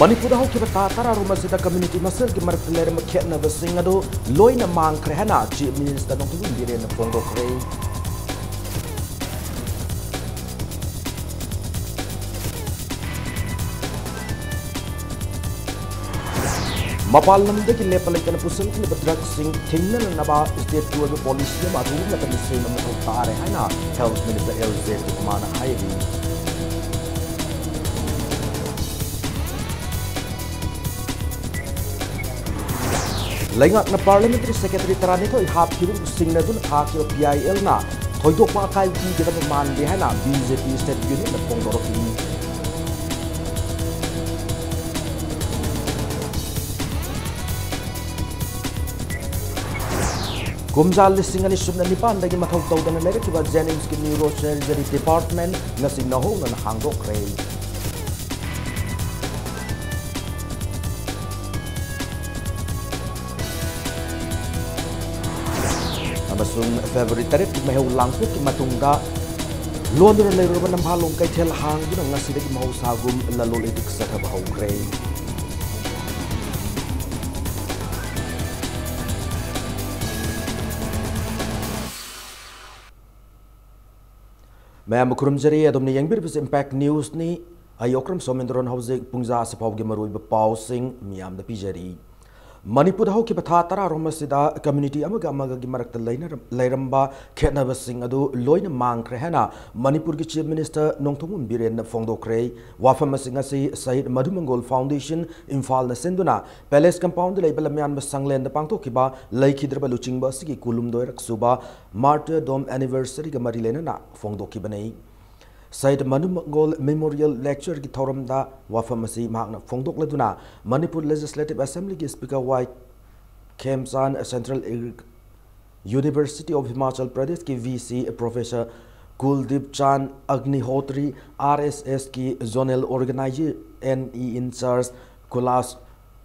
Manipur haukiba ta tararumasida community maselgi marakta lerma khetnabasing adu loina mangkhre hana Chief Minister Nongthumin Biren fongdokre. Mapal namdagi lepalaitana pusalkina drugs sing thingna naba state tour policy ma adu matami sema mathau tare hana Health Minister LZ Kumana Hayri. Laingak na Parliamentary Secretary Tarani ko ihap kiru singna dun hakil PIL na thoidok pa kai ki kita man de hana BJP State Union na pongdoroki. Kumjal listing ani subna nipan dagi mathau tawdana lere kiba Jennings ki Neurosurgery Department ngasing na ho na hangdok rei. Amasung February tarik mahu langpuk ki matungda London leruba namhalong kay tel hang dun ngasi dagi mahu sagum lalol idik sa trabaho grey. Mayam kurum jari adom ni yang birbis impact news ni ayokram somendron hauze pungza sa pawgi marui ba pausing miyam da pijari. Manipur hau ki batha tara romasida community amaga gi marakta lairamba khetnabasing adu loina mangkhre hana Manipur ki Chief Minister Nongthumin Biren fongdokre wafamasing asi Sahid Madhumangol Foundation Imphal na senduna Palace Compound leibal myan sanglen da pangthokiba laikhidraba luchingba sigi kulum doirak suba Martyr Dome Anniversary ga marilena na fongdokibani Sahid Madhumangol Memorial Lecture ki thoramda wafamasi mahakna fongdokladuna Manipur Legislative Assembly ki Speaker Y Khemsan Central University of Himachal Pradesh ki VC Professor Kuldip Chan Agnihotri RSS ki Zonal Organizer NE in charge Kulas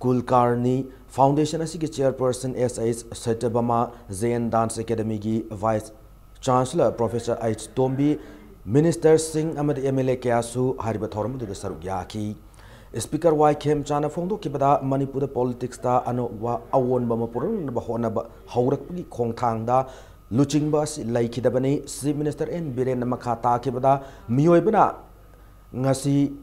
Kulkarni Foundation asi ki Chairperson SH Satabama Zain Dance Academy ki Vice Chancellor Professor H Tombi Minister Singh amadi MLA Kyasu hariba thoram du saruk yaki Speaker Y Khem Chana phongdo kibada Manipur politics ta ano wa awon ba mapurun ba hona ba haurak gi khongthang da luching ba si laikhidabani Chief Minister N Biren makha kibada miyoi bana ngasi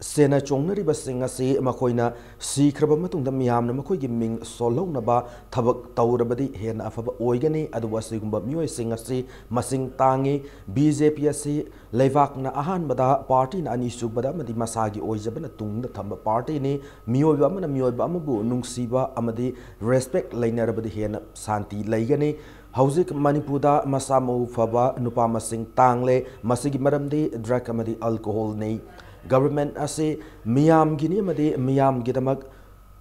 sena chongnari ba singasi makoina sikraba matungda miyamna makoi gi ming solhona ba thabak tawrabadi hen afaba oigani adu wasigumba miyoi singasi masing tangi BJP asi leivakna ahan bada party na ani subada madi masagi oijabana tungda thamba party ni miyoi ba amabu nungsiba amadi respect lainarabadi hen santi laigani Hauzik Manipuda Masamu Faba Nupa Masing Tangle Masigi Maramdi drug amadi alcohol ni Government ase miyam gini made miyam gidamak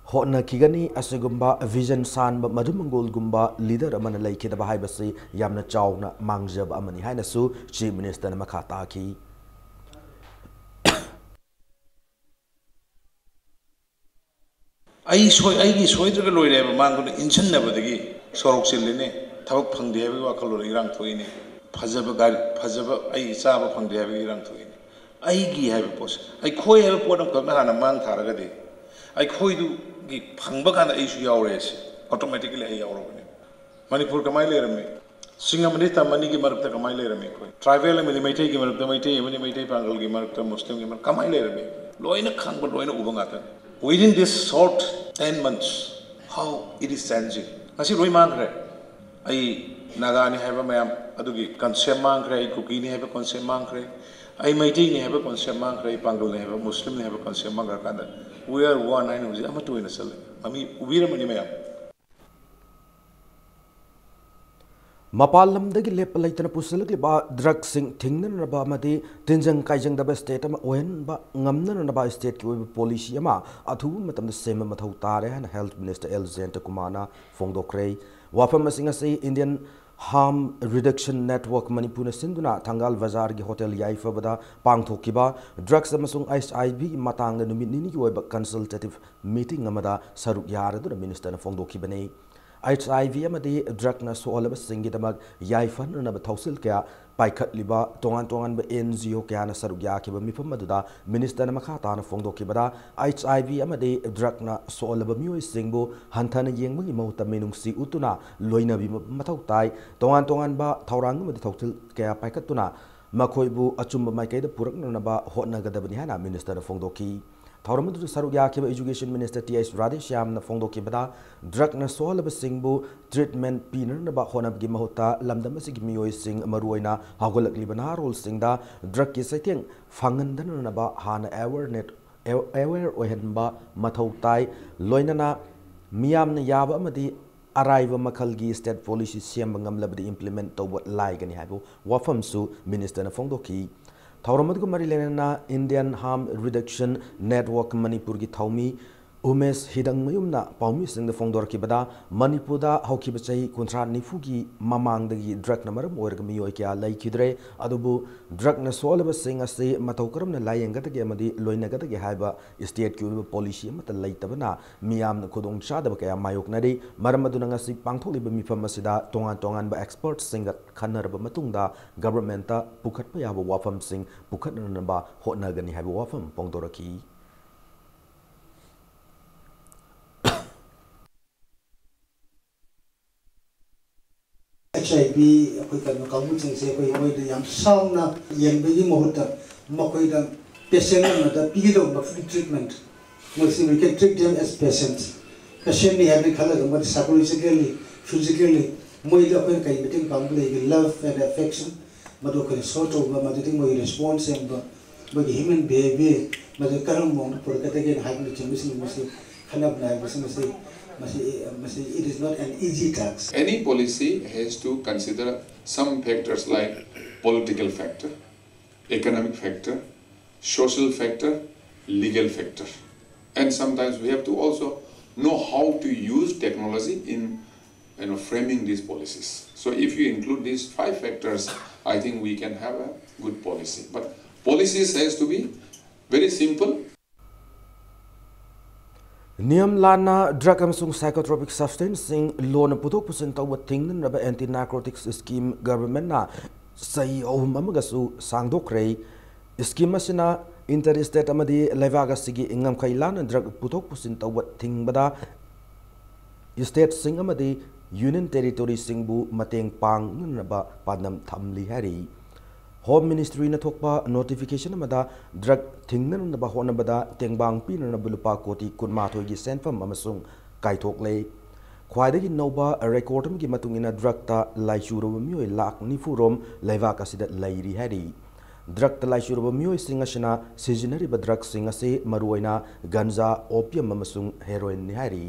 hotna kigani asegumba vision san ba madumangol gumba leader amana laikhida ba haibasi yamna chawna mangjab amani haina su Chief Minister na makhata ki ai gi soidraga loire ba manguna insan na badagi sorok silline thabak phangde ba wakalo irang thoine phajaba ai chaba phangde ba irang thoine I give a post. I quite have a pot of Kamana man Taragadi. I quite do the Pangbakan issue hours automatically a hour. Manipur Kamaila, Singamanita Maniki Marta Kamaila, Travel and may take him up the Maite, when you may take Pangal Gimarta Muslim Kamaila, Loina Kangba Loina Ubangata. Within this short 10 months, how it is changing. I see Roy I Nagani have a ma'am, Adugi, Consem Mankre, Kukini have a Consem Mankre. I may take have a concept mangra, Pangal have a Muslim have a concept manga. We are one, I know, I'm a two in a cell. I mean, we are many. Mapalam the Lepalaitana Pusilki ba drug sing Tingnan Rabamadi, Tinjang Kaijang the best state when ba Ngamnan and about state police yama, Atu matam the same Mathautare and Health Minister LZ Kumana, Fongdokre, Wafamasingasi Indian Harm Reduction Network Manipur Sinduna Tangal Bazar gi Hotel Yaifa bada pangthokiba drugs amasung HIV matang numit nini yoiba consultative meeting amada saruk yara du minister na fongdokibani HIV amadi drug na soalaba singidamag Yaifa na ba thausil kya पाइखटलिबा तोंगान NGO क्याना सरुक याखिबा मिफम मदुदा minister मखा ताना फोंदोखिबदा HIV अमदे ड्रगना सोलब मियोय सिंगबो हंथन येंगबगी महुता मिनुंगसी उतुना लोइनबी मथौ ताई तोंगान बा थौरांग मदि थौथिल क्या पाइखटुना मखोइबु अचुंब माइकैदा पुरकनबा होटनगदबनि हाना minister फोंदोखी थौरमदु सरुक याखिबा एजुकेशन मिनिस्टर TS राधेश्यामना फोंदोखिबदा ड्रगना सोलब सिंगबु ट्रीटमेंट पीनरनबा होनबगी महुता लमदमसिगी मियोय सिंग मरुइना हागोलकलिबा नारोल सिंगदा ड्रग की सैथेंग फांगनदनबा हाना अवेयर ओहनबा मथौ ताई लोइनना मियामना याबा अमदि अराइव मखलगी स्टेट पॉलिसी सेम ngamlabdi implement tawbot laigani haibu wafamsu minister na phongdoki thauramad mari lenana Indian harm reduction network Manipur gi thaumi umes hidang mayumna paumi sing the phongdor ki bada Manipur da hauki bachai kuntra nifu gi mamang dagi drug na maram oirga miyoi kya lai khidre adubu drug na solaba sing ase mataukaram na layenga dagi amadi loina ga dagi haiba state ki policy mata laitabana miyam na khudong chada ba kaya mayok nari maram aduna ngasi pangtholi ba mifam asida tongan ba experts singa khanar ba matungda government ta pukhat pa ya ba wafam sing pukhat na ba hotna gani haiba wafam pongdoraki HIV akwai kan kamucin sai akwai wai da yam sauna yambe yi mohota makwai da patient na da pido ba free treatment we can treat them as patients patient ni have khala ga psychologically physically moi da akwai kai meeting pamble love and affection madu kan sort of ma madu ting moi response and ba human behavior madu karam mo por ka te gen hagne chimisi misi khanab na misi it is not an easy task. Any policy has to consider some factors like political factor, economic factor, social factor, legal factor. And sometimes we have to also know how to use technology in framing these policies. So if you include these 5 factors, I think we can have a good policy. But policies has to be very simple. Niam lana drug amsung psychotropic substance sing loan putok pusin tawa tingnan raba anti narcotics scheme government na sai ohum amagasu sangdokre scheme asina interstate amadi levaga sigi ingam khailana drug putok pusin tawa tingbada state sing amadi union territory singbu mateng pang naba padnam thamli hari Home Ministry na thokpa notification amada drug thingnan na ba hona bada tengbang pi na bulupa koti kunma thoi gi senfam amasung kaithok le khwaidagi noba record gi matungina drug ta laisuro mioi lak ni furom leva kasida lairi hari drug ta laisuro mioi singasina seasonary ba drug singase maruina ganja opium amasung heroin ni hari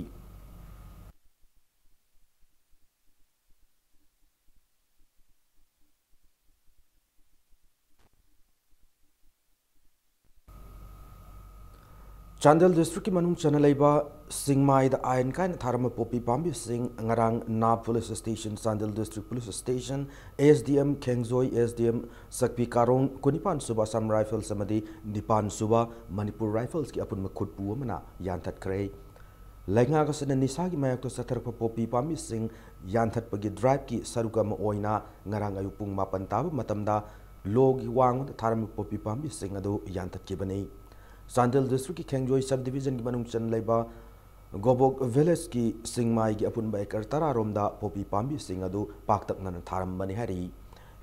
Chandel district ki manung chana leiba singmai da ain kain tharama popi pambi sing ngarang na police station Chandel district police station SDM Kengzoi SDM Sakpi Karong Kunipan Suba Sam Rifles amadi Nipan Suba Manipur Rifles ki apun makhut pu amana yanthat kre lenga ka sena nisa gi mayak to sathar pa popi pambi sing yanthat pagi drive ki saruka ma oina ngarang ayupung mapan tab matamda logi wang tharama popi pambi sing adu yanthat ki bani Sandal district ki Kengjoy subdivision ki manung chan leiba Gobok village ki singmai ki apun ba ekar tara romda popi pambi sing adu paktak nan tharam bani hari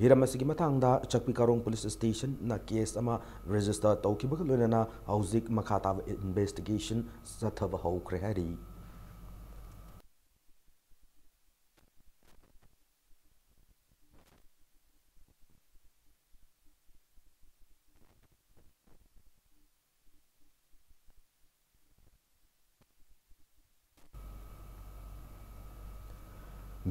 hiramasi ki matangda Chakpi Karong police station na case ama register tawki ba loina hauzik makhata investigation sathaba hau kre hari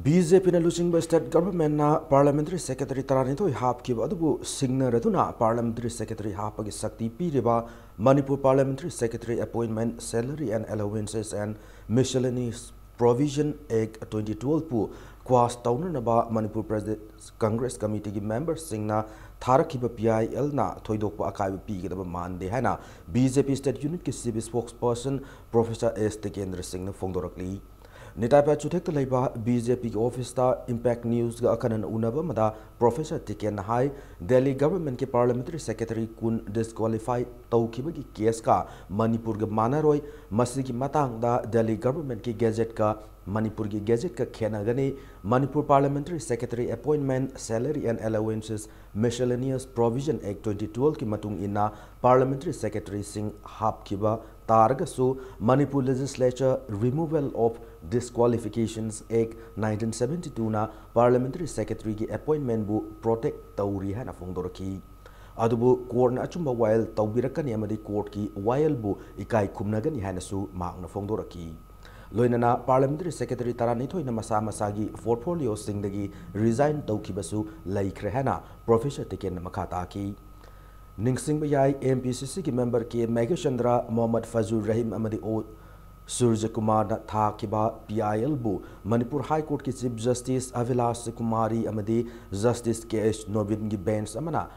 BJP na losing by state government na parliamentary secretary taranito hap ki adubu signer aduna parliamentary secretary hapagi sakti piriba Manipur parliamentary secretary appointment salary and allowances and miscellaneous provision act 2012 pu kwas tawna ba Manipur President Congress committee ki member singna tharakhiba PIL na thoidokpa akai pi gi daba mande hana BJP state unit ki civil spokesperson Professor S Tekendra Singh na phongdorakli Nitaipa Chutek Laiba BJP office ta Impact News ga akanan unaba mada Professor Tiken Hai Delhi government ke parliamentary secretary kun disqualify tawkibagi case ka Manipur ga manaroi masigi matang da Delhi government ki gazette ka Manipur ki gazette ka khenagani Manipur parliamentary secretary appointment salary and allowances miscellaneous provision act 2012 ki matung ina parliamentary secretary sing hapkiba targasu Manipur legislature removal of disqualifications act 1972 na parliamentary secretary ki appointment bu protect tawri hana fongdoraki adubu court na achumba while tawbirakani amadi court ki while bu ikai khumnagani hana su magna fongdoraki loinana parliamentary secretary taranithoi na masa masagi portfolio singdagi resign tawkibasu laikre hana professor Tiken makata ki Ningsing Bayai MPCC ki member ke Mega Chandra Mohammad Fazul Rahim Amadi O Surya Kumar na tha kiba PIL bu Manipur High Court ki Chief Justice Avilash Kumari Amadi Justice KH Nobin ki bench amana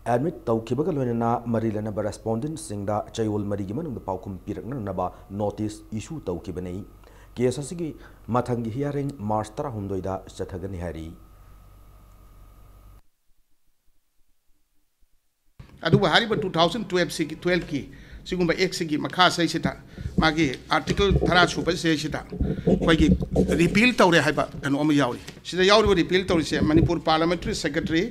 admit tau kiba ga loina marilana ba respondent singda chayol mari gi manung da paukum pirakna na ba notice issue tau kiba nei case asigi mathangi hearing March 12 da chathagani hari aduba hariba 2012 ki sigumba x gi makha sai sita magi article thara super sai sita koi gi repeal tawre haiba kanu am yauri sida yauri repeal tawre se Manipur parliamentary secretary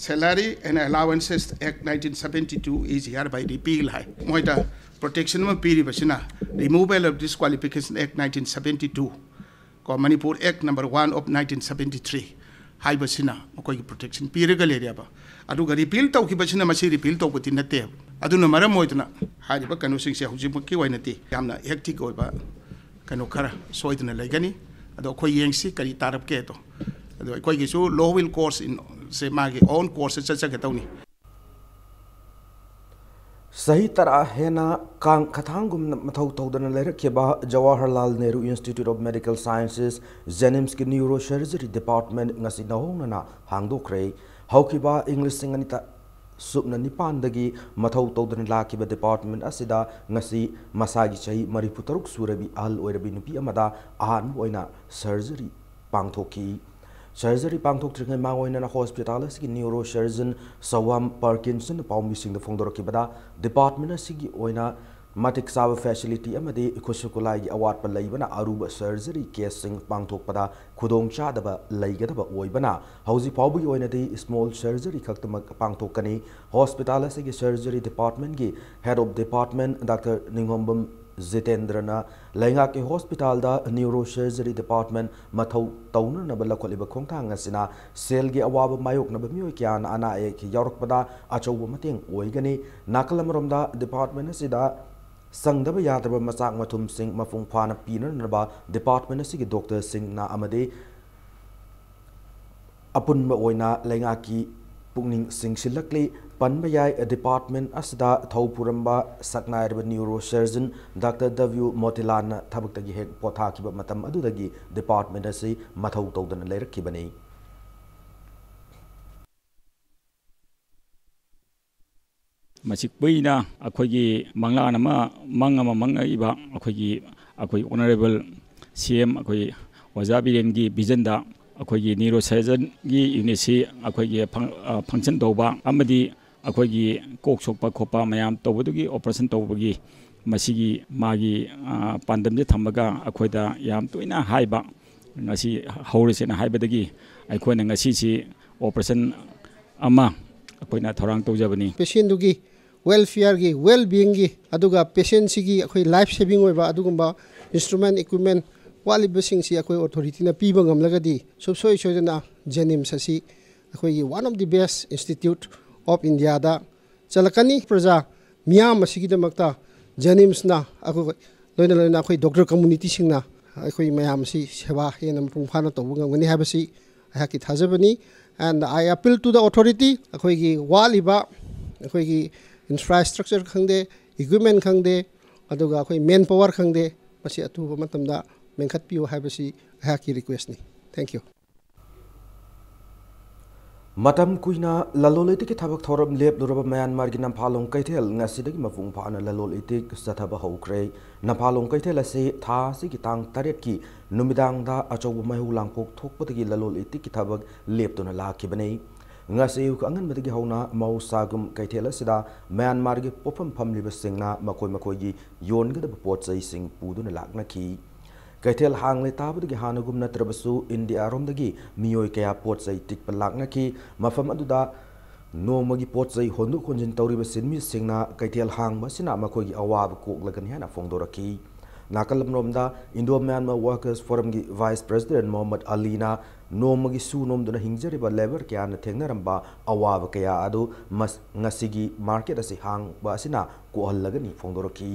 salary and allowances act 1972 is hereby repeal hai moida protection ma piri basina removal of disqualification act 1972 ko Manipur act number 1 of 1973 hai basina koi gi protection piri ga le ba aduga repeal tau ki basina masi repeal tau pati nate aduna maram moiduna hariba kanu sing se huji ki wainati yamna hectic oiba kanu khara soiduna legani ado khoi yengsi kari tarap ke to ado khoi gi su law will course in se magi own course cha cha ke tawni Sahi tara hena kang kathangum mathau tawdana lerakhiba Jawaharlal Nehru Institute of Medical Sciences Jenims ki neurosurgery department ngasi nahongna hangdokre haukiba English singanita subna nipandagi mathau tawdana lakiba department asida ngasi masagi chahi mariputaruk surabi al oirabi nupi amada ahan oina surgery pangthoki surgery pangthok tringai mangoina na hospital asigi neurosurgeon Sawam Parkinson paumi sing the fongdorokibada department asigi oina matik sawa facility amadi khusukulai gi awat pa leibana aruba surgery case sing pangthok pada khudong chadaba leigadaba oibana hauji paubi oina de small surgery khaktamak pangthokani hospital asigi surgery department gi head of department Dr. Ningombam Zitendrana Lenga ke hospital da neurosurgery department mathau tauna na bala kholiba khongthang asina sel gi awaba mayok na bamioi kyan ana e ki yorok pada achobu mateng oigani nakalamrom da department asida sangdaba yadaba masak mathum sing mafung phana pina na ba department asigi doctor sing na amade apun ma oina lenga ki pungning sing silakli panbayai department asida thawpuramba saknairba neurosurgeon Dr. W Motilan thabuktagi hek potha kiba matam adudagi department asi mathau tawdana leirakibani masik buina akhogi manglan ama mangama mangai akoi honorable CM akoi wajabiren gi vision da akhogi neurosurgeon gi unit si akhogi function tawba amadi akhogi kok sokpa khopa mayam tawbugi operation tawbugi masigi magi pandamje thambaga akhoida yam toina haiba ngasi haurisena haibadagi aikhoina ngasi si operation ama akhoina thorang tawjabani patient dugi welfare gi well being gi aduga patient sigi akhoi life saving oiba adugumba instrument equipment wali basing si akhoi authority na piba ngamlagadi subsoi soidana Jenim sasi akhoi one of the best institute of India da chalakani praja miyam asigi damakta Jenims na akhoi loina akhoi doctor community singna akhoi mayam si sewa hena pungphana to ngani habasi ahaki thajabani and I appeal to the authority akhoi gi waliba akhoi gi infrastructure khangde equipment khangde aduga akhoi manpower khangde masi atuba matamda menkhatpiu habasi ahaki request ni thank you Matam kuina lalolitik thabak thoram lep luraba Myanmar gi namphalong kaithel ngasidagi mafung phana lalolitik sathaba hokre namphalong kaithel ase tha si ki tang taret ki numidang da achobu mahu langpok thokpatagi lalolitik ki thabak lep tuna lakhibane ngase uk angan madagi hauna mau sagum kaithel asida Myanmar gi popam phamliba singna makoi gi yon ga da pot chai sing puduna lakna ki Kaithel hang le tabud gi hanagum natrabasu India romdagi miyoi kaya pot chai tik palakna ki mafam aduda nomagi pot chai hondu khonjin tawriba sinmi singna kaithel hang basina makoi gi awab koklagani hana fongdoraki nakalam romda Indo Myanmar Workers Forum gi Vice President Muhammad Ali na nomagi su nomduna hingjariba labor kya na thengnaramba awab kaya adu mas ngasigi market asi hang basina ko hallagani fongdoraki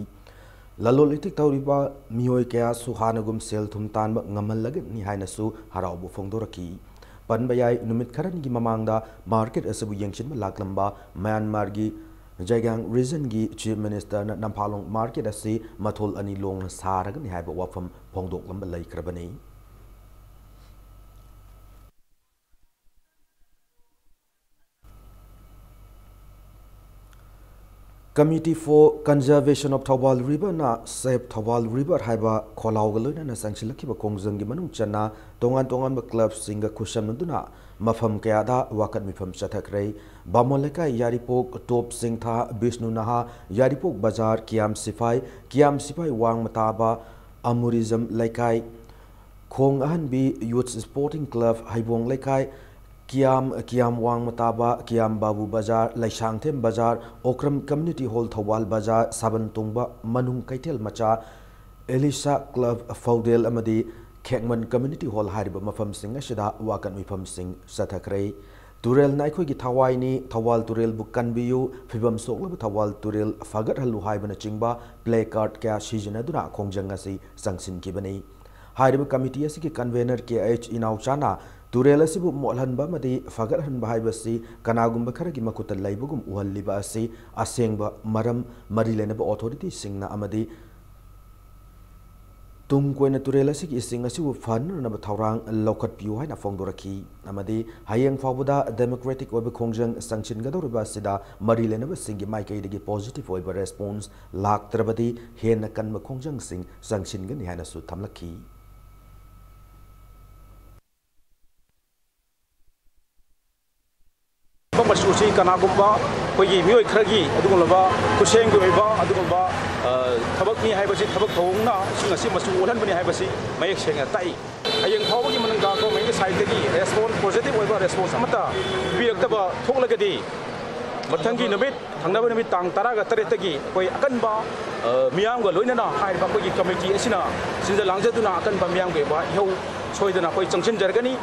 Lalolitik tawriba miyoi kaya su hanagum sel thum tanba ngamalagani ni haina su haraubu fongdoraki panbayai numit kharan gi mamangda market asabu yengshin ma laklamba Myanmar gi Jaigang region gi chief minister na namphalong market asi mathol ani long saragani haiba wafam phongdoklamba laikrabani Committee for Conservation of Thawal River na Save Thawal River haiba kholawgaloi na sangsilakiba kongjang gi manung channa tongan ba club singa khusham duna mafam kaya da wakat mifam chathakrai bamoleka yaripok top singtha Bishnu naha yaripok bazar kiam sifai wang mataba amurism laikai khong ahan bi youth sporting club haibong laikai Kiam Wang Mataba, Kiam Babu Bazar, Laisang Them Bazar, Okram Community Hall Thawal Bazar, Saban Tungba, Manung Kaitel Macha, Elisa Club Faudel Amadi, Kekman Community Hall Hariba Mafam Singh Ashida, Wakan Mifam Singh Sathakray, Turel Naiko Gitawai ni, Thawal Turel Bukan Biyu, Fibam Sokla Thawal Turel, Fagat Halu Haibana Chingba, Play Card Kya Shijanaduna, Kongjangasi, Sangsin Kibani. Hariba Committee Asiki Convener KH Inauchana, Turela sibu molhanba madi fagar hanba haibasi kanagumba kharagi makuta laibugum uhalliba asi asengba maram marilenaba authority singna amadi tungkoina turela sigi singa sibu fan na thawrang lokat piu haina fongdoraki amadi hayeng fawbuda democratic oiba khongjang sanction gadorba sida marilenaba singi maikai digi positive oiba response laktrabadi hena kanma khongjang sing sanction gani haina su thamlaki Masusi kanagumba kogi mioi khragi adugulaba kuseng goiba adugulba thabak ni haibasi thabak thongna singasi masu ulan bani haibasi mayek senga tai ayeng phawgi mananga ko mai side gi response positive oiba response amata biaktaba thoklagadi mathangi namit thangnaba namit tang tara ga tare tagi koi akanba miyam ga loinana haiba kogi committee asina sinja langjaduna akanba miyam ge ba heu soidana koi changsin jargani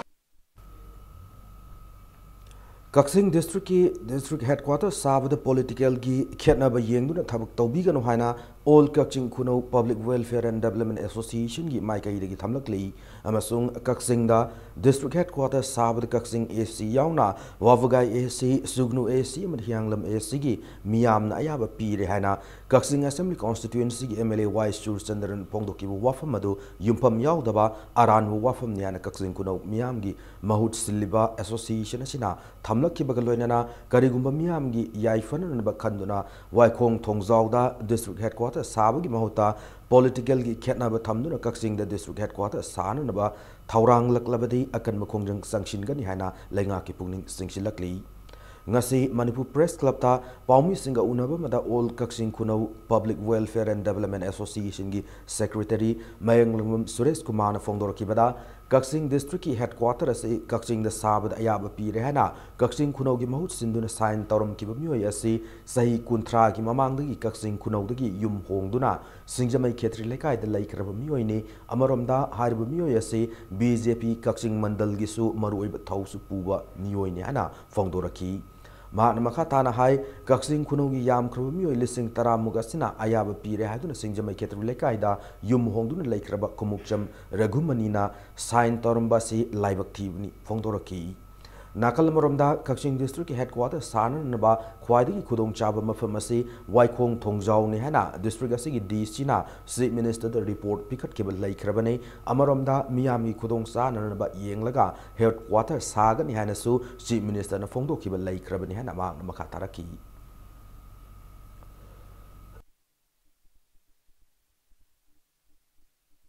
Kaksing district headquarters sabada political gi khetnaba yengduna thabak tawbigano haina all Kaksing Kuno Public Welfare and Development Association gi maikai dagi thamlakli amasung Kaksing da district headquarters sabada Kaksing AC yauna wawagai AC sugnu AC amhianglam AC gi miyamna ayaba pire haina Kaksing Assembly constituency gi MLA Vice Churchandran Pongdoki wafam adu yumpam yaudaba aranhu wafam niana Kaksing Kuno miyam gi mahut siliba association asina thamlaki bagaloinana karigumba miyam gi yaifana ba khanduna waikong thongjawda district headquarters Sabagi Mahota political gi khetnaba thamduna Kaksing the district headquarters sananaba thawrang laklabadi akan makhongjang sanction gani haina lainga ki pungning singsilakli ngasi Manipur Press Club ta paumi singa unaba mada all Kaksing Kuno Public Welfare and Development Association gi secretary Mayanglum Suresh Kumar na fongdor ki bada Kaksing district ki headquarter ase Kaksing the sabad ayaba pire haina Kaksing Kuno gi mahut sinduna sign tawram ki bamyoi ase sahi kuntra gi mamangdagi Kaksing Kuno dagi yum hongduna singjamai khetri lekai da laikraba myoi ne amaromda harba myoi ase BJP Kaksing mandal gi su maruiba thausu puba myoi ne ana fongdoraki Maan makatana hai Kaksing Kuno gi yam khruba myoi lising tara mugasina ayaba pire haiduna singjamai khetri lekai da yum hongduna laikraba kumukcham Raghumanina sign tawramba si laibak thibni fongdoraki Nakal Moromda, Kakshing District Headquarters, Sananaba, Quaidi Kudong Chaba Mafamasi, Waikong Tongzao Nihana, District Asigi China, State Minister the report Picket Kibble Lake Rabane, Amaromda, Miami Kudong Sananaba Yenglaga, Headquarters Saga Nihanasu, State Minister Nafondo Kibble Lake Rabane Hanama Makataraki.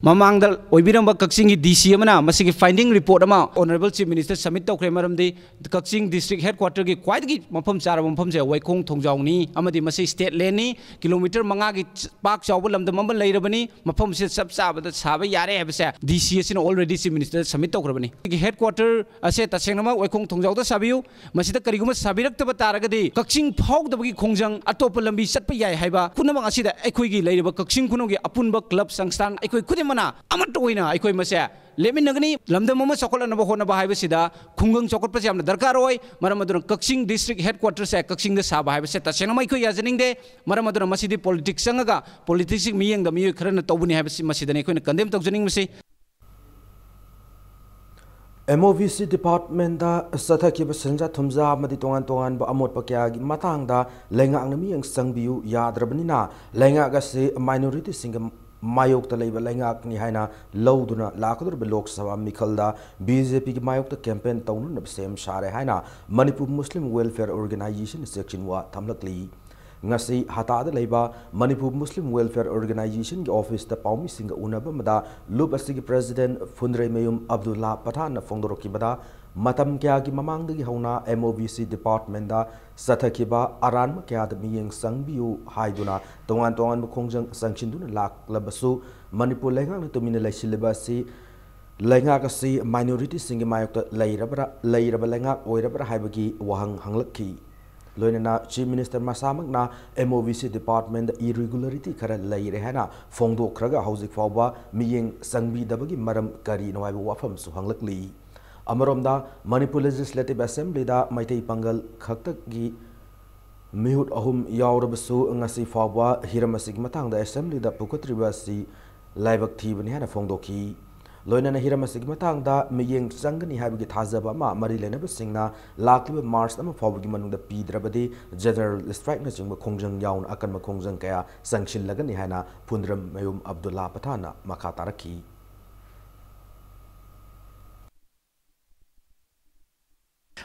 Mamangdal oibiramba Kakshing DC amana masigi finding report ama Honorable Chief Minister submit tawkre maramdi Kakshing District Headquarter gi kwaidagi mafam chara mafam je Waikong Thongjawni amadi masi state lane ni kilometer 5 gi pak chawba lamda mamba leirabani mafam se sab sabada saba yare habse DC asina already Chief Minister submit tawkrabani gi headquarter ase tasengnama Waikong Thongjawda sabiu masida kariguma sabirakta taragadi Kakshing phawdabagi khongjang atop lambi chatpa yai haiba kunamang asida ekhoi gi leiraba Kakshing kunogi apunba club sangstan ekhoi khudimana Amatoina, I quit Massa. Let me nagani, Lamdamama Sokola Nabahona Bahibasida, Kungang Sokot Pasiam, Darkaroi, Maramadura Kakshing District Headquarters at Kakshing the Saba Habaseta, Senamaiko Yazaning Day, Maramadura Masidi Politics Sangaga, Politics me and the Mu Current Tobuni Habasi Masidan, condemned to Janing Masi. MOVC Department da Sataki Basenja Tumza Maditongan Tongan ba Amot Pakyagi Matanga, Lenga Angami and Sangbiu Yadrabanina, Lenga Gase minority singer Mayok the labor Lengak Nihaina, Louduna, Lakur Belok Sava Mikalda, BJP Mayok the campaign town of same Share Haina, Manipur Muslim Welfare Organization section wa Tamlakli. Ngasi Hata the Labor, Manipur Muslim Welfare Organization office the Paumi Singa Unabamada, Lubasigi President Fundre Mayum Abdullah Patana Fondorokibada, Matam Kyagi Mamang the Hona MOVC Department da Satakiba Aran Makia the Miyang Sangbiu Haiduna, Tongan Tongan Mukongjang Sanchinduna Lak Labasu, Manipur Lengang to Minala Silibasi, Lengagasi minority singing Mayok Lairabra Lengak Oirabra Haibagi Wahang Hanglaki. Loinana Chief Minister Masamagna MOVC Department irregularity kara lairehana Fondo Kraga Housing Fauba Miyang Sangbi Dabagi Maram Kari Noai Wafam Suhanglakli. Amaromda Manipur Legislative Assembly da Maitei Pangal Khaktagi Mihut Ahum Yaurabasu Ngasi Fauba Hiramasig Matang the Assembly da Pukutribasi Laibak Tibani Hana Fondoki. Loinana Hiramasig Matang da Miyang Sangani Habigi Tazaba Ma Marilena Singna Lakli Mars Ama Faugi Manung the Pidrabadi General Strike Naching Kongjang Yaun Akan Makongjang Kaya Sangshin Lagani Hana Pundram Mayum Abdullah Patana Makataraki.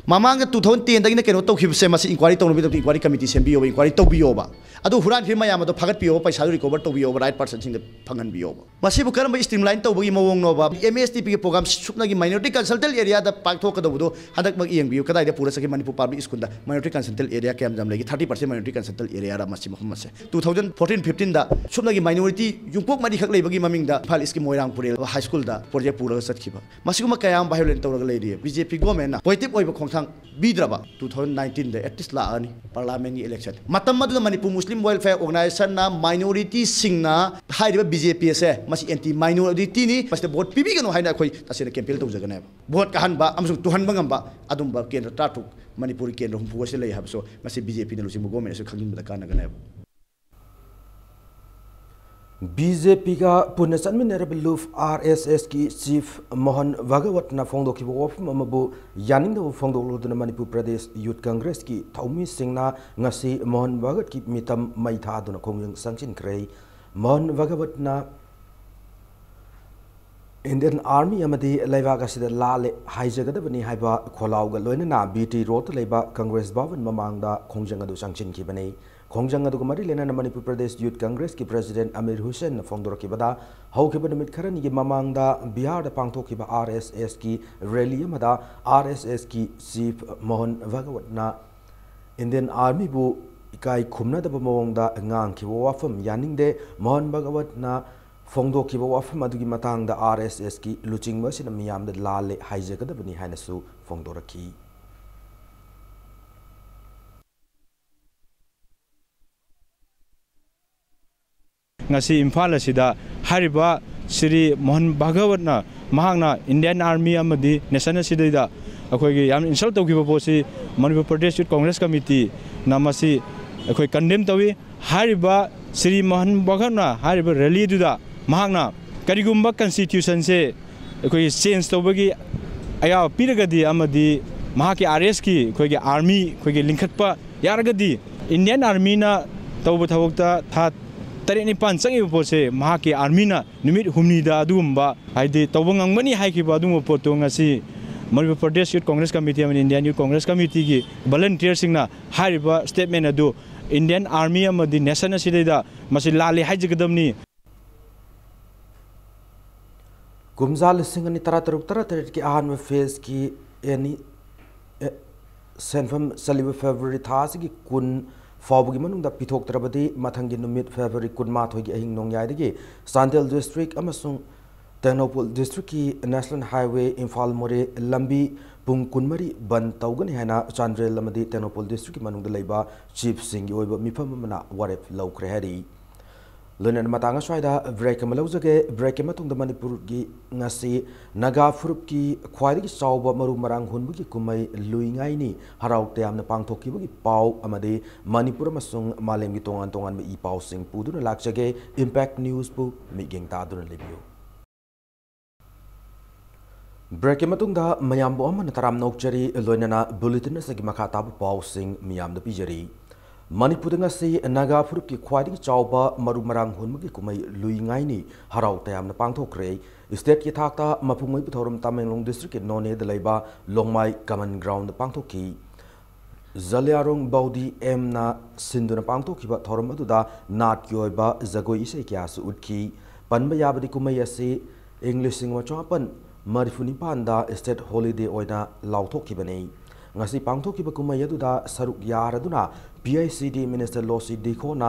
Mamanga 2010 dagina keno to khibse mas inquiry to no inquiry committee sembiyo inquiry to biyoba adu huran khima yama to phagat biyo paisa recover to biyo right person sing phangan biyo masi bu karam streamline to bagi mawong no ba MSTP ke program supna gi minority consultant area da pakthok ka do hadak mag eng biyo kadai da pura saki Manipur public school da minority consultant area kam jam lagi 30% minority consultant area ra masi mahum mase 2014-15 da supna gi minority jungpok madi khak lei bagi maming da phal iski moirang purel high school da project pura sat khiba masi kuma kayam violent to lei ri BJP government na positive oi khongthang bidraba 2019 da at least la ani parliament election matam madu Manipur Muslim Welfare Organization na minority sing na haiba BJP se masi anti minority ni mas vote pibi gano haina khoi tasena campaign to jagana vote ka hanba amsu tuhan bangamba adumba kendra tatuk Manipur kendra humpu se lei habso masi BJP na lusi government se khangin da kana gana BJP का पुनः मिनरबल लूफ RSS की chief Mohan Bhagwat ना फोंदो की वोफ ममबु यानिंग दो फोंदो लोदन मणिपुर प्रदेश youth Congress की थौमी सिंगना ngasi Mohan Bhagwat की मितम मैथा दुना खोंयंग संचिन क्रे मोहन भागवत ना Indian Army amadi laiba gasida lale haijagadabani haiba kholaw loinana BT road laiba Congress Bhavan mamangda khongjang adu sangchin ki bani khongjang adu mari lena Manipur Pradesh Youth Congress ki President Amir Hussain fongdoraki bada haukiba nimit kharani ki mamangda Bihar da pangthokiba RSS ki rally amada RSS ki Chief Mohan Bhagawat na Indian Army bu ikai khumna da mawongda ngang ki wafam yaningde Mohan Bhagawat na Fondo ki wafam adugi matang da RSS ki luching ma sina miyam da lale haijagadabani haina su fongdoraki ngasi Imphal asida hariba Sri Mohan Bhagawat na mahangna Indian Army amadi nation asida da akhoi gi yam insult tawgiba posi Manipur Pradesh Youth Congress Committee namasi akhoi condemn tawi hariba Sri Mohan Bhagawat na hariba rally du da mahangna karigumba constitution se akhoi change tawbagi aya piragadi amadi महाके RS की खोगे army खोगे लिंखटपा यारगदी Indian army ना तौब थबकता था तरे निपान चंगी पोसे महाके आर्मी ना निमित हुमनीदा अदुगुम्बा हाइदि तौब ngangbani हाइखिबा अदुगुम्बा पोतो ngasi Manipur Pradesh Youth Congress Committee and Indian Youth Congress Committee ki volunteers singna hariba statement adu Indian Army amadi nation asidida masi lali haijigadamni Kumzal Singani Tarataruk ki ahan में phase की यानी सेंफम सलीब February थासी की कुन फाउबगी मनुंगदा पिथोक्तरबदी मथंगी नुमित February कुन माथोगी अहिंग नोंगयादगी सांतेल district अमसुंग टेक्नोपोल district की national highway Imphal मोरे लंबी पुंग कुनमरी बंद तौगनी हैना चांद्रेल लमदी टेक्नोपोल डिस्ट्रिक्ट की मनुंगदा लेबा चीफ सिंह ओइबा मिफम मना वारेफ लौख्रे हैरी लोनन मतंग स्वाइदा ब्रेक मलौजगे ब्रेक मतुंग मणिपुर की ngasi naga furup की ख्वाइदगी चावबा मरु मरांग हुनबगी कुमै लुइंगाइनी हराउ तयामना पांगथोकिबगी पाउ अमदे मणिपुर मसुंग मालेमगी तोंगान तोंगान में ई पाउ सिंग पुदुना लाक्चगे इंपैक्ट न्यूज पु मिगेंग तादुना लेबियो ब्रेक मतुंगदा मयामबो अमन तराम नोकचरी लोइनना बुलेटिन सगी मखा ताब पाउ सिंग मियामदा पिजरी मणिपुर ngasi naga furup की ख्वाइदगी चावबा मरु मरांग हुनबगी कुमै लुइंगाइनी हराउ तयामना पांगथोक्रे स्टेट की थाकता मफुंगै पुथोरम तामेंगलोंग डिस्ट्रिक्ट के नोने द लेबा लोंगमाई कमन ग्राउंड पांगथोकी जलियारोंग बौदी एम ना सिंधुना पांगथोकीबा थोरम अदुदा नाट की ओइबा जगोई इसे क्यासु उठकी पनबा याबदी कुमै असे इंग्लिश सिंग वचापन मरिफुनी पांदा स्टेट हॉलिडे ओइना लाउथोकीबने ngasi पांगथोकीबा कुमै अदुदा सरुक यारदुना PICD मिनिस्टर लोसी दिखोना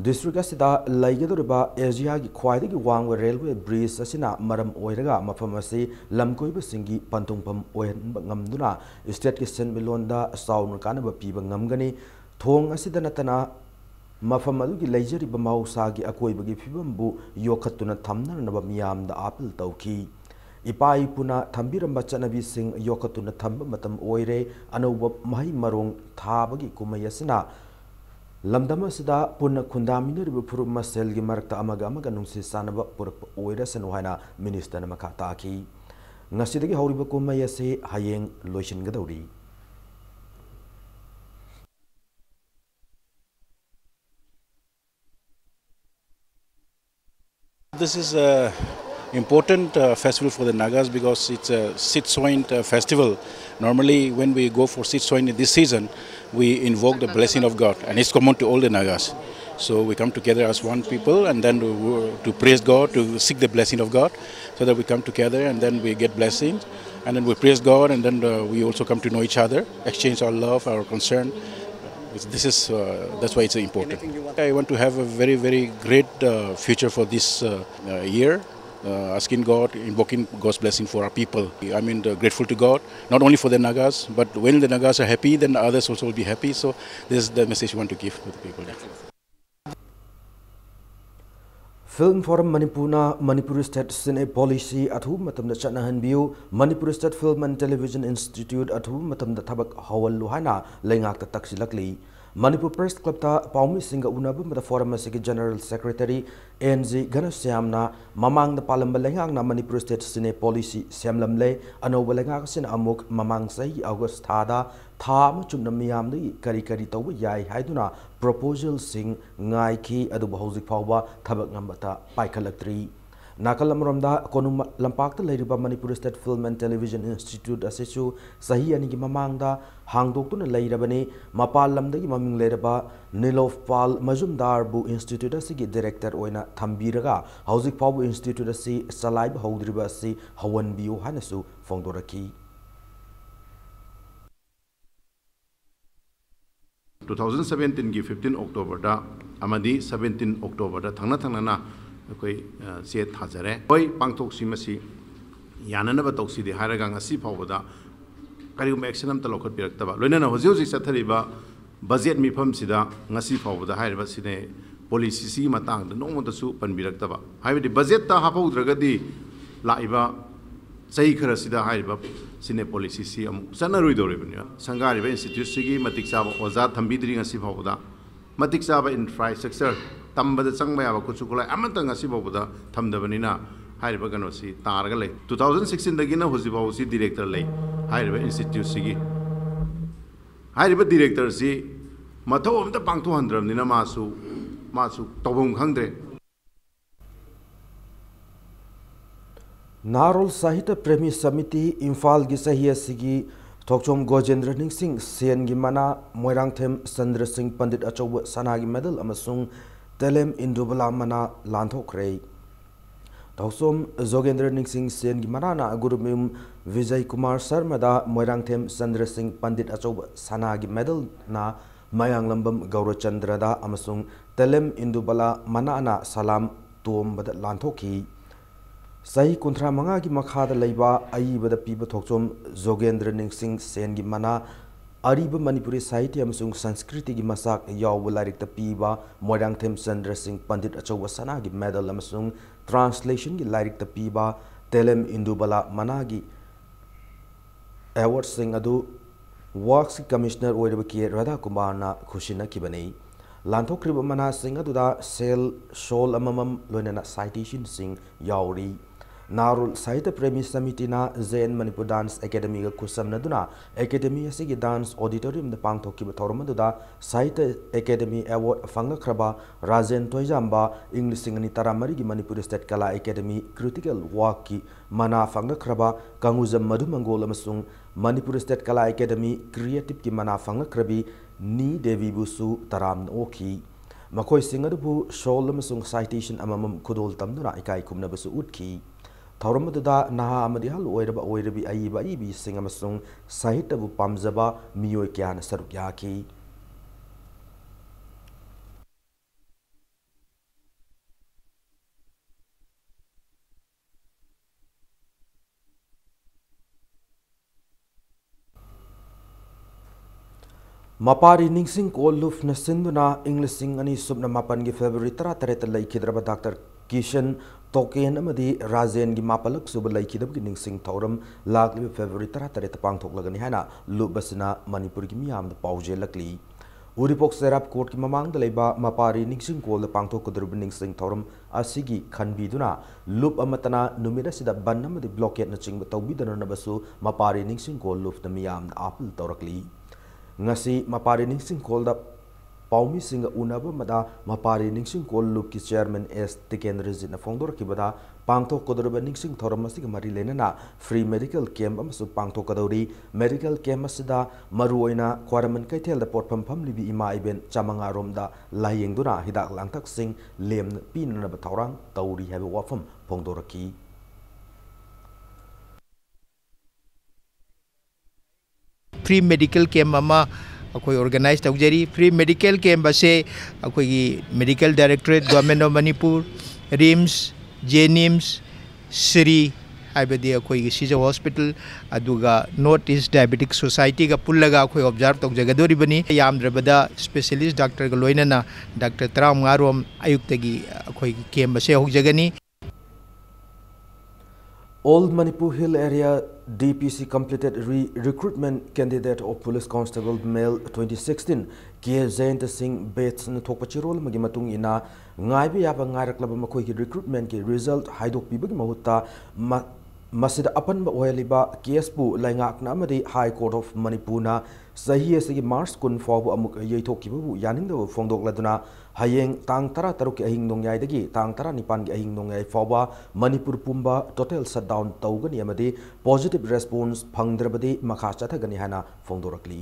डिस्ट्रिक्ट असिदा लैगदोरिबा एशिया की ख्वाइदगी वांग रेलवे ब्रिज असिना मरम ओइरगा मफम असि लमकोइबा सिंगी पंतुंगफम ओइहनबा ngamduna स्टेट की सेनबिलोंदा साउन कानबा पीबा ngamgani थोंग असिदा नतना मफम अदुगी लैजरिबा मौसागी अकोइबगी फिबमबु योखतुना थमननबा मियामदा अपील तौखी इपाई पुना थंबिरंबा चनबी सिंह योखतुना थंब मतम ओइरे अनौब मही मरोंग थाबगी कुमै असिना लमदम असिदा पुन खुंदामिनरिबा फुरुप मसेलगी मरक्ता अमगा अमगा नुंसि सानबा पुरक ओइरसनु हाना मिनिस्टर मखा ताकी ngasiदगी हौरिबा कुमै असे हयेंग लोइसिनगदौरी This is a important festival for the Nagas because it's a sit-soin festival. Normally when we go for sit-soin in this season, we invoke the blessing of God, and it's common to all the Nagas. So we come together as one people and then to praise God, to seek the blessing of God, so that we come together and then we get blessings, and then we praise God, and then we also come to know each other, exchange our love, our concern. This is that's why it's important. I want to have a very, very great future for this year. Asking God, invoking God's blessing for our people. I mean, grateful to God, not only for the Nagas, but when the Nagas are happy, then others also will be happy. So this is the message we want to give to the people. Film Forum Manipurna Manipuri State Cine Policy Athu Matam da Chanahan Biu Manipuri State Film and Television Institute Athu Matam da Tabak Hawal Luhana Lengak ta Taksilakli Manipur Press Club ta Paumi Singa Unabu Mata Forum Asiki General Secretary NZ Ganasiamna Mamang da Palamba Lengang na Manipur State Cine Policy Siamlamle Anoba Lengak Sin Amuk Mamang Sahi August Tada Tham Chumna Miamdi Kari Kari Tawa Yai Haiduna Proposal Sing Ngai Ki Adu Bahozik Pawa Tabak Nambata Paikalaktri Nakalamramda Konum Lampakta Ladiba Manipur State Film and Television Institute Asisu Sahi Anigi Mamangda Hangdoktuna Lairabani Mapal Lamdagi Maming Leraba Nilov Pal Majumdar Bu Institute Asigi Director Oina Thambiraga Housing Pawu Institute Asi Salaib Haudriba Si Hawan Bio Hanasu Fongdoraki 2017 की 15 अक्टूबर दा अमदी 17 अक्टूबर दा थंगना थंगना कोई से थाजरे कोई पांगथोक सिमसी याननबा तौसी दे हारगा ngasi फावदा करिगुम एक्शन अमता लौखत पिरक्तबा लोइना होजि होजि सथरिबा बजेट मिफम सिदा ngasi फावदा हारबा सिने पॉलिसी सी मतंग द नोमदसु पनबिरक्तबा हाइबदि बजेट ता हाफौद्रगदि लाइबा सही खर सिदा हाइबा सिने पॉलिसी सी अमु सनरुइदोरिबनिया संगारिबा इंस्टीट्यूट सिगी मतिक साबा ओजा थंबिद्रि ngasi फावदा मतिक साबा इंफ्रास्ट्रक्चर तंबद चंगबा याबा कुचुकुला अमता ngasi फावदा थमदबनिना हाइबा गनोसी तारगा ले 2016 दगिना होजिबाउसी डायरेक्टर ले हाइरिबा इंस्टीट्यूट सिगी हाइरिबा डायरेक्टर सी मथौ अमता पांगथो हंद्रबनिना मासु तौबम खंद्रे नारोल साहित्य प्रेमी समिति इम्फाल की सही सिगी थोकचोम गोजेंद्र निंगसिंग सेन की मना मोइरांगथेम चंद्र सिंह पंडित अचौब सना की मेडल अमसुंग तेलेम इंदुबला मना लांथोखरे थोकचोम जोगेंद्र निंगसिंग सेन की मना गुरुमिम विजय कुमार शर्मा मोइरांगथेम चंद्र सिंह पंडित अचौब सना की मेडल ना मयांगलंबम गौरचंद्र अमसुंग तेलेम इंदुबला मना सलाम तोम लांथोखी सही कुंथ्रा मंगा की मखाद लेबा अईबद पीब थोकचोम जोगेंद्र निंगसिंग सेन की मना अरीब मणिपुरी साहित्य अमसुंग संस्कृति की मसाक याव लारिक पीबा मोइरांगथेम चंद्र सिंह पंडित अचौब सना की मेडल अमसुंग ट्रांसलेशन की लारिक पीबा तेलेम इंदुबला मना की अवार्ड सिंह अदु वर्क्स कमिश्नर ओइरब के राधा कुमार ना खुशिना किबने लांथोक्रिब मना सिंह अदुदा सेल शोल अममम लोइना साइटेशन सिंह यावरी नारुल साहित्य प्रेमी समिति ना जैन मणिपुर डांस एकेडमी का खुसमनदुना एकेडमी असिगी डांस ऑडिटोरियम द पांगथोकिब थौरमदुदा साहित्य एकेडमी अवार्ड फंगखरबा राजेन तोइजाम्बा इंग लिसिंग अनि तरामरी की मणिपुर स्टेट कला एकेडमी क्रिटिकल वर्क की मना फंगखरबा कंगुजम मधुमंगोल अमसुंग मणिपुर स्टेट कला एकेडमी क्रिएटिव की मना फंगखरबी नी देवी बुसु तराम ओखी मखोई सिंह अदुबु शोल अमसुंग साइटेशन अममम खुदोल तमदुना इकाई खुमनबसु उठकी थौरमदुदा नहा अमदि हल ओइरबा ओइरबी अईबा अईबी सिंह अमसुंग साहित्यबु पामजबा मियोय क्यान सरुक याकी मपारी निंगसिंग कोलुफ नसिंदुना इंग्लिसिंग अनि सुबना मापन की फेब्रुवरी 13 लैखिद्रबा डॉक्टर किशन तोकेन अमदी राजेन की मापलक सुब लैखिदब की निंगसिंग थौरम लागली फेब्रुवरी 13 पांगथोकलगनी हैना लुबसना मणिपुर की मियाम पाउजे लकली उरिपोक सेराप कोर्ट की ममांग लेबा मपारी निंगसिंग कोल पांगथोकदरुब निंगसिंग थौरम असिगी खनबीदुना लुप अमतना नुमिदा सिदा बन अमदी ब्लॉकेट न चिंग तौबीदनबसु मपारी निंगसिंग कोल लुफ द मियाम आपल तौरकली ngasi mapari ningsing kol da paumi singa unaba mada mapari ningsing kol loop ki chairman s tikendra jit na phongdor ki bada pangtho kodorba ningsing thoram masi mari lena na free medical camp amsu pangtho kadori medical camp asida maruoina kwaraman kaithel da potpham pham libi ima iben chamanga rom da layeng duna hidak langthak sing lem pin na ba thorang tauri haba wafam phongdor ki free medical camp अमा अखोई organise तौजरी free medical camp असे अखोई medical directorate government of Manipur RIMS JNIMS श्री हाइबदी अखोई सीजो hospital अदुगा नॉर्थ ईस्ट डायबिटिक सोसाइटी का पुल्लगा अखोई ऑब्जर्व तौजगदोरिबनी यामद्रबदा स्पेशलिस्ट डॉक्टर का लोइनना डॉक्टर 35 रोम अयुक्तगी अखोई कैम्प असे होजगनी Old Manipur Hill Area DPC completed recruitment candidate of Police Constable Male 2016 K. Zainta Singh Bates na thokpachirol magi matung ina ngaibi yaba ngairak laba makoi ki recruitment ki result haidok pibagi mahutta masida apan ba oiliba case pu laingak na amadi High Court of Manipur na sahi asigi March kun fabu amuk yeithok kibu yaning da phongdok laduna hayeng tang tara taruk ki ahing nong yai dagi tang tara nipan ki ahing nong yai fawa Manipur pumba total shutdown tawgani amadi positive response phangdrabadi makha chathagani hana phongdorakli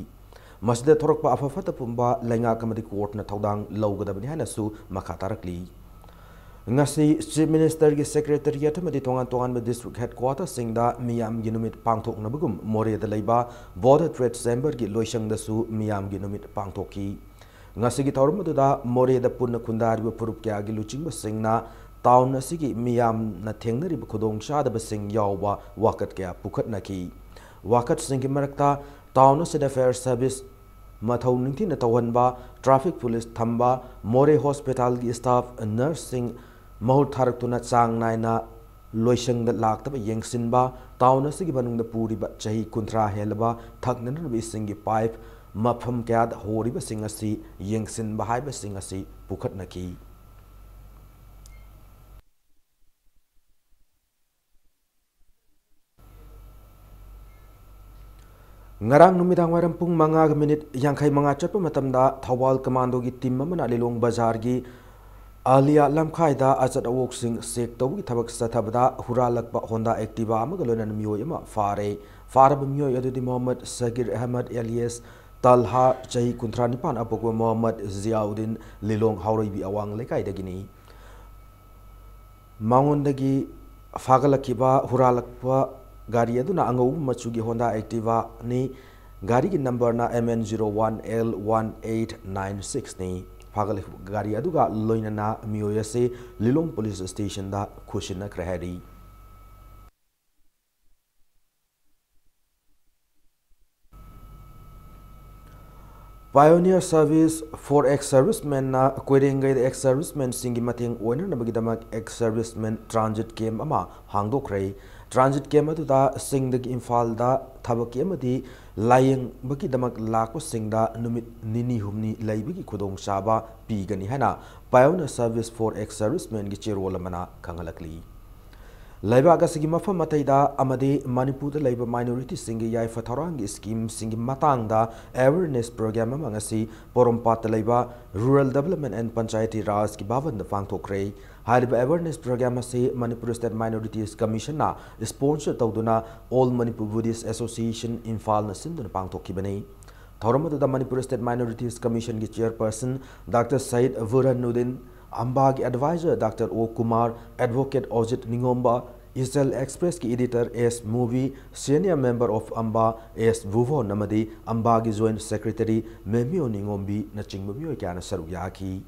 masjid thorokpa afafata pumba lenga kamadi court na thodang lawgadabani hana su makha tarakli ngasi chief minister ki secretariat amadi tongan tongan be district headquarters singda miyam gi numit pangthok nabugum more da leiba border trade chamber ki loisang da su miyam gi numit pangthoki ngasigi tawrum da more da punna khundari ba purup kya gi luching ba singna town asigi miyam na thengnari ba khudong sha da ba sing yawba wakat kya pukhat na ki wakat sing ki marakta town asida fair service mathau ningthi na tawhan ba traffic police thamba more hospital gi staff nursing mahut tharak tuna chang naina loisang da lakta ba yengsin ba town asigi banung da puri ba chahi kunthra helba thaknan bi singi pipe mafam kya da hori ba sing asi yengsin ba hai ba sing asi pukhat na ki ngarang numidang waram pung manga minute yangkai manga chapa matamda Thawal Commando gi team mamana Lilong Bazar gi Alia Lamkhaida Azat Awok Singh Sek Togi Thabak Sathabda Huralakpa Honda Activa Amagalonan Mioyama Fare Farab Mioy Adudi Mohammed Sagir Ahmad Elias Talha Chahi Kuntranipan Apoko Mohammed Ziauddin Lilong Hauribi Awang Lekai Dagini Mangondagi Fagalakiba Huralakpa Gari aduna angau machugi Honda Activa ni gari ki number na MN01L1896 ni Fagal gari aduga loina na miyoyase Lilong Police Station da kushina krahari Pioneer Service for ex-servicemen na kwerengai the ex-servicemen singi mating oiner na bagidamak ex-servicemen transit camp ama hangdokrai transit camp aduda singdagi Imphal da thabaki amadi layeng bagidamak lakpa singda numit nini humni laibagi khudong chaba pigani hana Pioneer Service for ex-servicemen gi chirol mana khangalakli Laiba Gasigi Mafa Mataida Amade Manipur the Labour Minority Singi Yai Fatarangi scheme Singi Matangda awareness program amangasi Porompat Laiba Rural Development and Panchayati Raj ki Bavan the Fangtokre Hariba awareness program say Manipur State Minorities Commission na sponsor Tauduna All Manipur Buddhist Association Imphal na Sindun Pangtokibane Thoramadu the Manipur State Minorities Commission ki chairperson Dr. Said Vuranuddin Ambagi advisor Dr. O. Kumar, advocate Ojit Ningomba, Israel Express ki editor S. Movie, senior member of Amba S. Vuvo Namadi, Ambagi joint secretary Memio Ningombi na Chingbumyo Kana Saruyaki.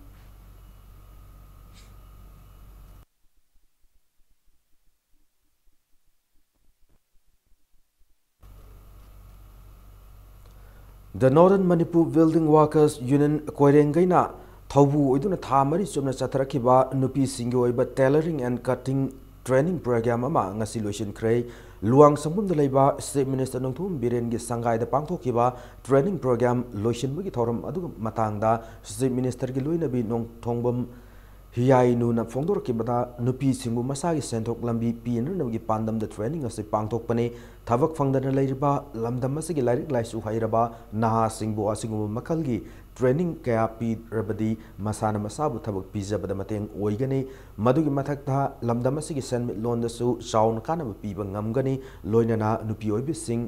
The Northern Manipur Building Workers Union Koirengaina Thaubu iduna thamari chumna chatharakiba nupi singi oiba tailoring and cutting training program ama ngasi loisin khrei luang sambum da leiba state minister nongthum biren gi sangai da pangthokiba training program loisin bagi thoram adu matangda state minister gi loina bi nong thongbam hiyai nu na phongdor ki bada nupi singu masagi senthok lambi pin na gi pandam da training ase pangthok pane thabak phangdana leiriba lamdam asigi lairik laisu hairaba naha singbu asingu makal gi training kaya pi rabadi masana masabu thabak pijabada mateng oigani madugi mathakta lamdam asigi senmit lon da su chaun kana piba ngamgani loinana nupi oibi sing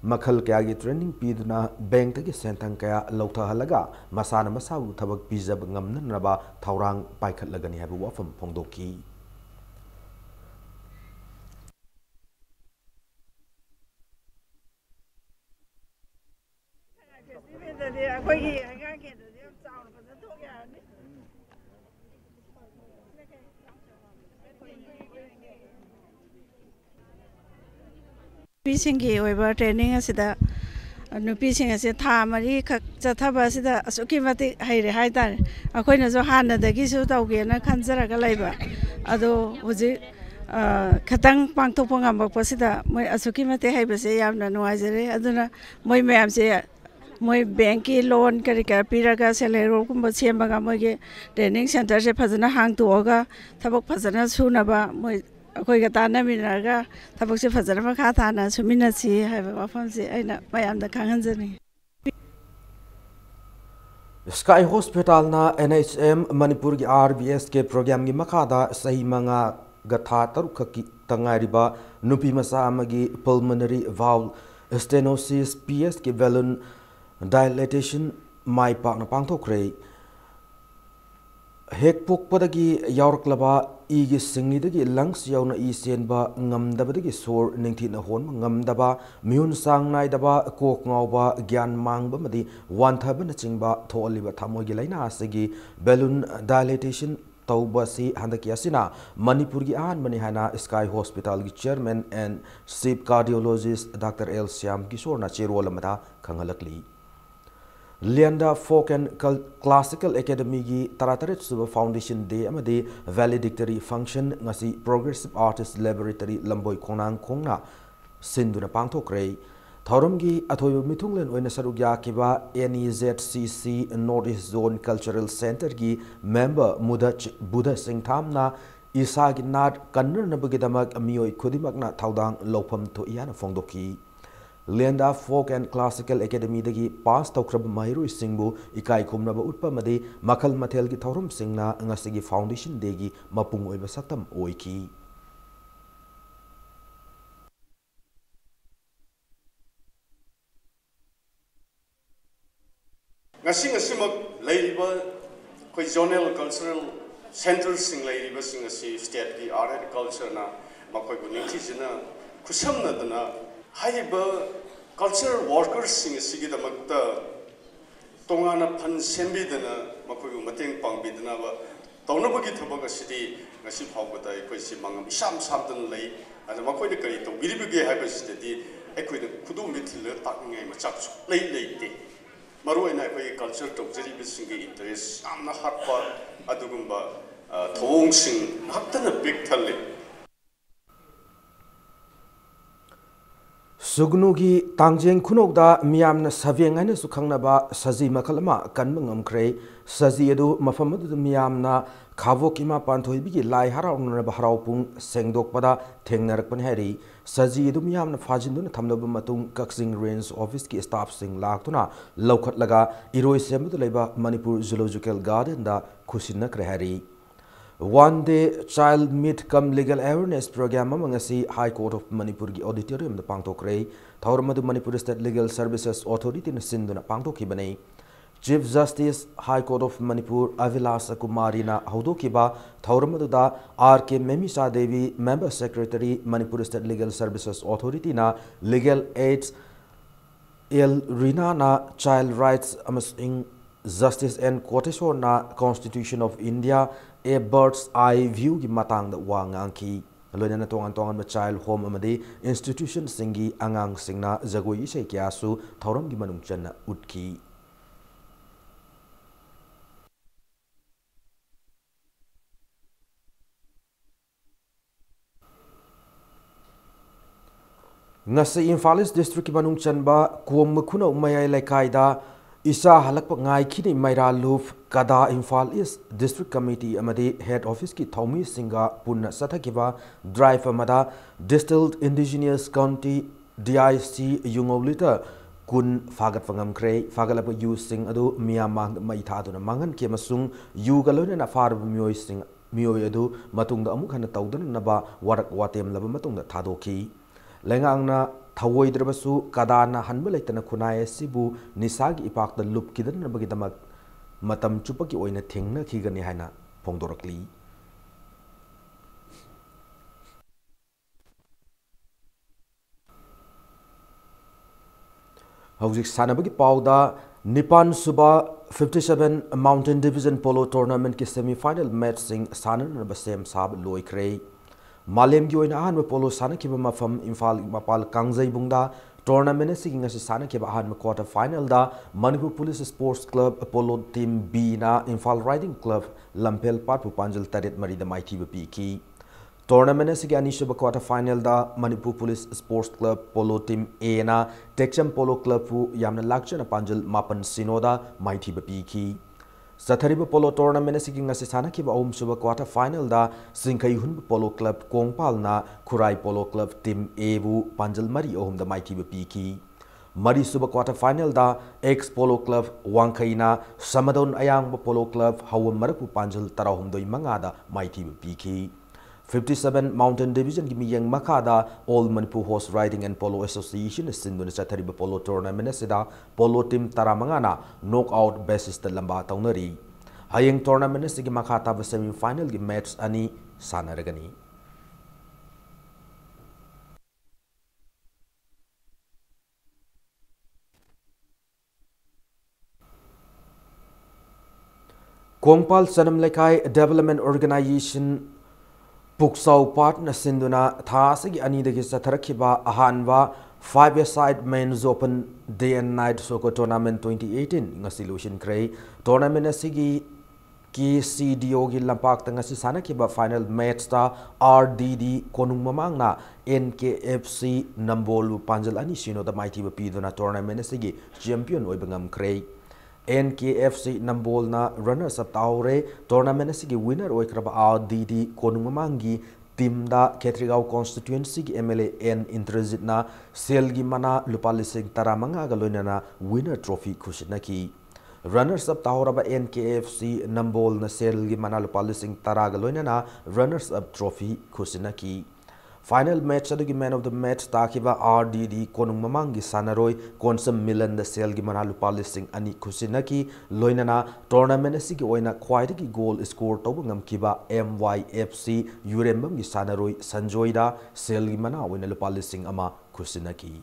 makhal kaya gi training piduna bank tagi sentang kaya lautha halaga masana masabu thabak pijab ngamna naba thaurang paikhat lagani habu wafam phongdoki Nupi oiba training asida nupi sing ase tha mari khak chathaba asida asuki mati haire haitar akoina jo hana dagi su tauge na khanjara ga laiba ado hoji khatang pangthok pangam pasida moi asuki mati haibase yamna nuaijare aduna moi mayam se moi bank ki loan kari kar piraga selero kumba sembaga moi training center se phajana hang toga thabak phajana sunaba moi koi ga tana minaga thabak se phajana ma kha thana sumina si haiba wafam se aina mayam da khanganjani Sky Hospital na NHM Manipur gi RBS ke program gi makada sahi manga gatha taruk ki tangariba nupi masa amagi pulmonary valve stenosis PS ki balloon dilatation mai pak na pangthokre hek pok padagi yaurklaba igi singidagi lungs yauna I senba ngamdabadagi sor ningthi na hon ngamdaba miun sang nai daba kok ngawba gyan mangba madi wanthaba na chingba tholiba thamogi laina asigi balloon dilatation tauba si handaki asina Manipur gi an mani hana Sky Hospital gi chairman and chief cardiologist Dr. L Syam Kishore na cherol mata khangalakli Lianda Folk and Classical Academy gi Tarataret Suba Foundation Day amadi valedictory function ngasi Progressive Artist Laboratory Lamboi Konang Kongna sinduna pangthokre thoram gi athoy mithunglen oina sarugya kiba NEZCC Northeast Zone Cultural Center gi member Mudach Buddha Singh Thamna isa gi nat kannur na bagidamak mioi khudimak na thaudang lopam to yana phongdoki Lenda Folk and Classical Academy dagi pass tawkrab mahiroi singbu ikai khumnaba utpa madi makhal mathel gi thorum singna ngasigi foundation degi mapung oiba saktam oiki. Ngasimak lairiba koi zonal cultural centers sing lairiba sing asi state ki art and culture na makoi buningthi jina khusamna dana haiba cultural workers sing asi gi damakta tongana phan sembi dana makoi mateng pangbi dana ba tawnaba gi thabak asidi ngasi phawbata koi si mangam isam samdan lei ana makoi de kari to biribige haiba sidati ekoi de khudum mithil takngai machak lei leite Maruina culture to Jerry interest, I'm not hot for Adugumba, Tong Sing, not a big tally. Sugnugi Tangjeng Kunogda Miam Saviang and Sukangnaba Sazi Makalama Kanmangam Cray Sazi Edu Mafamadu Miamna Kavokima Pantoibi Lai Haraun Baharaupung Sengdok Pada Tengnerpan Harry Sazi Edu Miam Fajindun Tamnobamatung Kaksing Range Office ki staff sing Laktuna Lokat Laga Iroi Semuduleba Manipur Zoological Garden da Kusina Krehari. One day child meet come legal awareness program among us High Court of Manipur gi auditorium the Pangtokre, Tauramadu Manipur State Legal Services Authority in Sinduna Pangtokibane, Chief Justice High Court of Manipur Avilasa Kumarina Haudokiba, Tauramaduda R.K. Memisa Devi, Member Secretary Manipur State Legal Services Authority na Legal Aids El Rinana Child Rights Amasing Justice and Quotation na Constitution of India a bird's eye view gi matang da wanganki loina tongan tongan ma child home amadi institution singi angang singna jagoi sei kya su thoram gi manung channa utki ngase Imphal East District ki manung chanba kuom khuna umayai laikai da Isa halak ngai khini maira luf kada Imphal East District Committee amadi Head Office ki Thomi Singa punna sathakiba drive amada Distilled Indigenous County DIC Yungolita kun fagat fangam kre fagalapa yu sing adu miyamang mai thaduna mangan ke masung yu galona na far miyoi sing miyoi adu matungda amuk hana tawdan naba warak watem laba matungda thadoki lengangna Thawoidrabasu Kadana Hanbalaitana Kunai Sibu Nisagi Ipak the Loop Kidan Bagitamak Matam Chupaki Oina Tingna Kigani Hana Pongdorakli. Hauzik Sanabagi Pauda Nipan Suba 57 Mountain Division Polo Tournament ki semi-final match sing Sanan Basem Sab Loi Krei. Malem gi oina ahan polo sana ki mafam Imphal mapal Kangjai bungda tournament singing as sana ki ahan quarter final da Manipur Police Sports Club Polo Team B na Imphal Riding Club Lampel Parpu Panjal Taret Mari da Mighty Piki tournament sigi anisha quarter final da Manipur Police Sports Club Polo Team A na Techam Polo Club fu yamna lakchana Panjal Mapan Sinoda Mighty Piki Sathariba Polo Tournament seeking as Sana Kiba Om Suba quarter final da Sinkayun Polo Club Kongpal na Kurai Polo Club Team Ebu Panjal Mari Om the Mighty Piki Mari Suba quarter final da ex Polo Club Wangkaina Samadon Ayang Polo Club Hawam Marapu Panjal Tarahum Doi Mangada Mighty Piki 57 Mountain Division Gimi Yang Makada All Manipur Horse Riding and Polo Association Sinduna Sathariba Polo Tournament Sida Polo Team Taramangana knockout basis the Lamba Taunari Hayang Tournament Sigi Makata semi final gi match ani sanaragani Kongpal Sanam Lekai Development Organization Puksau partner Sinduna Thasagi Anidagi Satarakiba Ahanva 5-a-side men's open day and night soccer tournament 2018 Ngasilution Cray tournament Asigi Ki CDO gi Lampak Tangasi Sanakiba final match ta RDD Konung Mamangna NKFC Nambolu Panjal Anishino the Mighty Pidona tournament Asigi champion Oibangam Cray NKFC Nambolna runners up Taure tournament sigi winner oikraba RDD Konungamangi team दा Khetrigao constituency की MLA N इंद्रजितना cell की मना लुपा लिसिंग तरामंगा का लोइनना winner trophy खुशिना की runners up ताहौरबा NKFC Nambol न सेल की मना लुपा लिसिंग तरा का लोइनना रनर्स अप ट्रॉफी खुशिना की फाइनल मैच अदुगी मैन ऑफ द मैच ताकिबा RDD कोनुंग ममांगी सानरोय कोनसम मिलन द सेल की मना लुपा लिसिंग अनि खुशिना की लोइनना टूर्नामेंट असिगी ओइना ख्वाइदगी गोल स्कोर तौब ngамkiba MYFC यूरेम्बम की सानरोय संजोयदा सेल की मना ओइना लुपा लिसिंग अमा खुशिना की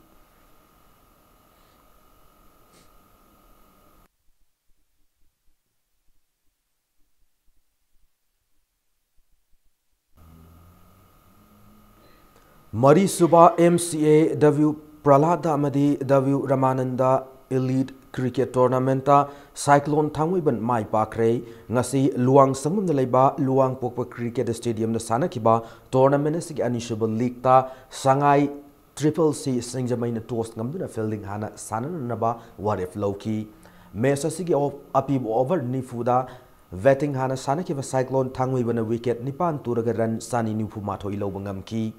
मरी सुबा MCA W Pralada amadi W Ramananda Elite Cricket Tournament Cyclone Thangwiban Mai Pakre ngasi Luang Samum leba Luang Pokpa Cricket Stadium na sanakiba tournament sig Anishabal League ta Shanghai Triple C Singjamaina Toast ngamduna fielding hana sananaba Warif Loki Mesa sigi apib over nifuda vetting hana sanakiba Cyclone Thangwiban wicket nipan turaga run sani nifu matho ilobangam ki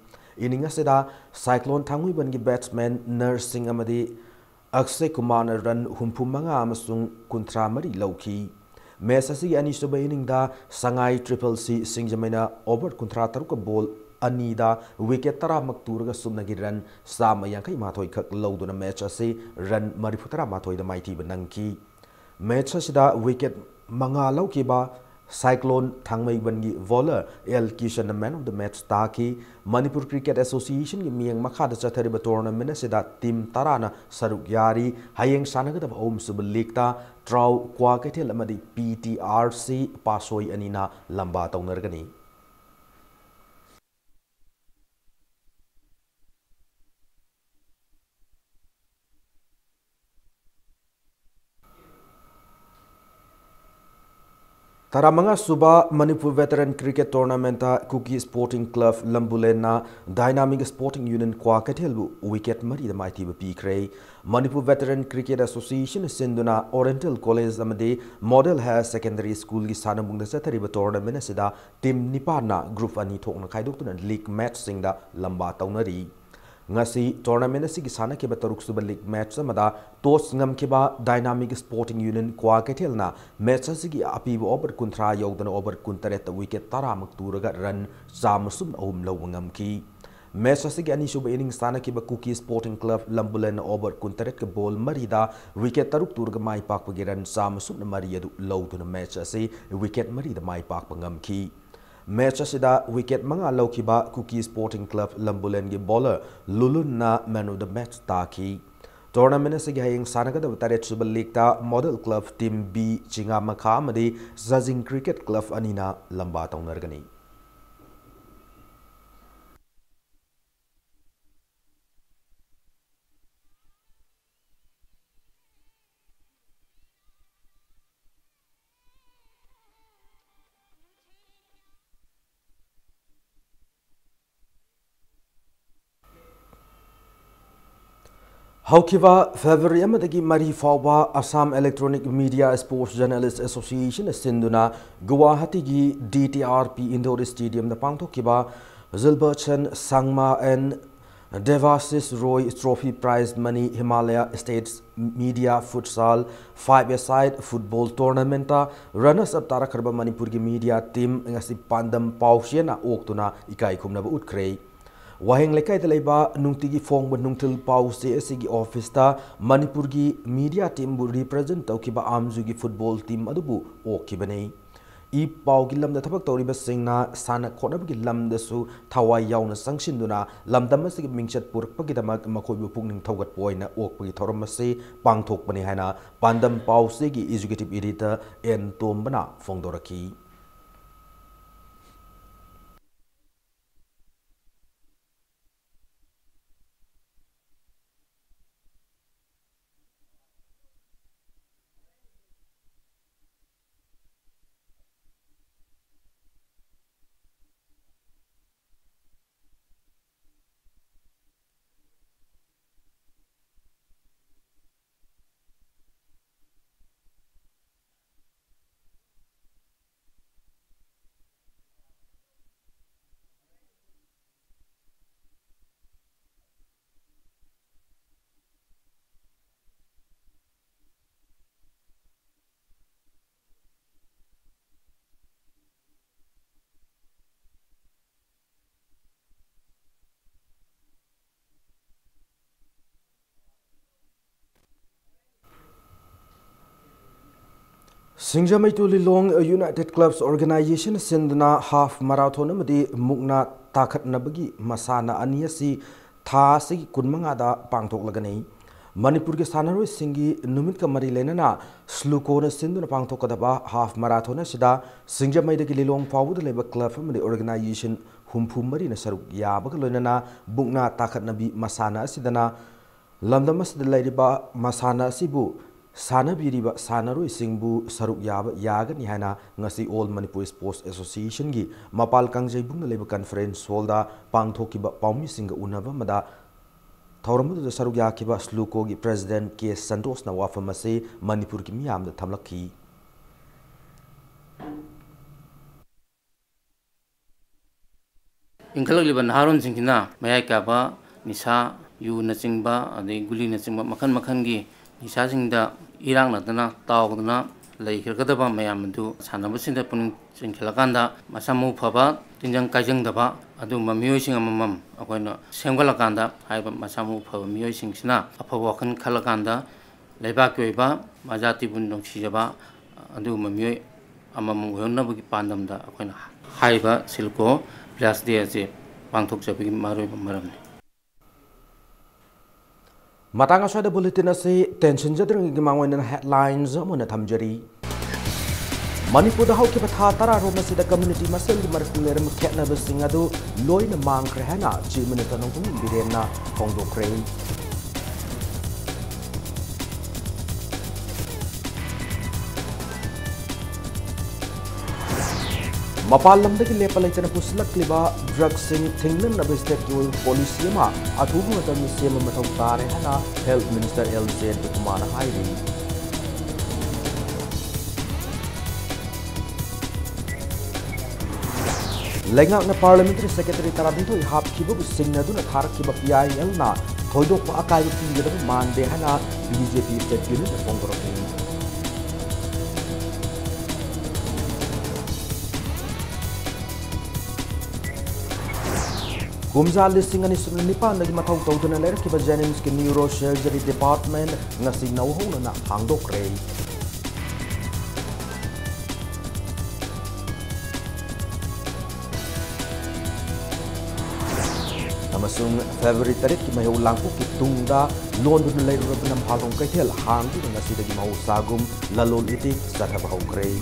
inning असेदा cyclone थांगुइबन की batsman Narsingh अमदी Akshay Kumar run हुंफुमंगा अमसुंग कुंथ्रा मरी लौकी match असि अनिसुब इनिंग दा संगाई ट्रिपल सी सिंगजमैना ओवर कुंथ्रा तरुक बॉल अनीदा विकेट तरा मक्तूरगा सुमनगी रन साम यांखै माथोय खक लौदुना मैच असि रन मरिफुतरा माथोय द माइटी बनंकी मैच असिदा विकेट मंगा लौकीबा साइक्लोन थांगमैबन की bowler L Kishan man of the match ताकि मणिपुर क्रिकेट एसोसिएशन की मियंग मखाद चथरिब टूर्नामेंट असिदा टीम तराना सरुक यारी हयेंग सानगदब अहुम सुब लीगता ट्राउ क्वा कैथेल अमदी PTRC पासोय अनिना लंबा तौनरगनी Taramanga Suba Manipur Veteran Cricket Tournament Cookie Sporting Club Lambulena Dynamic Sporting Union Kwa Kathilbu wicket mari the mighty P Manipur Veteran Cricket Association Sinduna Oriental College amade Model Higher Secondary School ki sanamung da satariba tournament asida team nipana group ani thokna khaidokuna league match singda lamba taunari ngasi tournament asigi sana ke bataruk suba league match amada toss ngam ke ba Dynamic Sporting Union kwa kethelna match asigi apibu over kunthra yogdana over kuntaret wicket taramak turaga run samusum ahum lawngam ki match asigi ani suba inning sana ke ba Cookie Sporting Club Lambulen over kuntaret ke ball marida wicket taruk turga mai pak pagiran samusum mari adu lawduna match asi wicket marida mai pak pangam ki match असिदा wicket मंगा लौकिबा Kuki sporting club Lamboolane की bowler Lulun ना man of the match ताकी tournament असिगी हयेंग सानगदब तारेट सुब लीगता मॉडल क्लब टीम B चिंगा मखा अमदी जजिंग क्रिकेट क्लब अनिना लंबा तौनरगनी Haukiva February amadagi mari fawba Assam Electronic Media Sports Journalists Association sinduna Guwahati gi DTRP Indoor Stadium da pangthokiba Zilberchan Sangma and Devasis Roy Trophy Prize Money Himalaya States Media Futsal 5-a-side Football Tournament runners up tarakarba Manipur gi media team ngasi pandam pausiena oktuna ikai khumnaba utkrei Waheng lekai teleba nungtigi fong benungtil pause asigi office ta Manipur gi media team bu represent taukiba amzu gi football team adubu okibane I pau gi lamda thabak tawriba singna sana khonab gi lamda su thawai yauna sangshinduna lamdam asigi mingchat purpagi damak makhoibu pungning thawgat poina okpagi thoramase pangthokpani haina pandam pause gi executive editor N Tombana fongdoraki Singjamai to Lilong United Clubs Organization Sindna half marathon amadi mukna takat nabagi masana aniasi tha sigi kunmangada pangtok lagani Manipur ke sanaroi singi numit ka mari lenana sluko na sinduna pangtok kadaba half marathon sida Singjamai de Lilong fawud leba club amadi organization humpu mari na saruk yaba ka lenana bukna takat nabi masana sidana lamdamas de laiba masana sibu Sana biriba sanaroi singbu saruk yaba yagani hana ngasi All Manipur Sports Association gi mapal kangjai bungna leba conference holda pangthokiba paumi singa unaba mada thawramu da saruk yakiba sluko gi president K Santos na wafamase Manipur ki miyam da thamlaki Ingkalak liban haron singkina mayai kaba nisa yu na singba ade guli na singba makan gi nisa singda irang natana tawdana leikirgadaba mayamdu sanabusinda puning singkilakanda masamu phaba tinjang kajang daba adu mamioi sing amam akoina semgalakanda haiba masamu phaba mioi singsina aphaba wakan khalakanda leiba kyoiba majati bun nongchijaba adu mamioi amam gonabugi pandamda akoina haiba silko plus de pangthok jabi maroi maramni Matanga swada bulletin ase tension jadring gimangwan headlines amona thamjari Manipur da hauki patha tara ro masida community masel di markuler mkhena basinga do loina mangkre hana chi minute nong kum birena kongdokre Mapal lamdagi lepalaitana puslak liba drug sing thinglan na state policy ma athugu matam sema mathau tare hana health minister LZ Kumar hairi lenga na parliamentary secretary tarabito hap kibu singna duna tharak kiba PIL na thoidok pa akai tingeda mande hana BJP state unit kongoroki Gumza listing ani nipan nagi mathaw tawduna ler kiba Jennings ki neurosurgery department ngasi nawhona na hangdok rei amasung February tarik ki mahu langku ki tungda lon dun lai ro banam halong kaithel hang tu ngasi dagi mau sagum lalol itik sarha bahau krei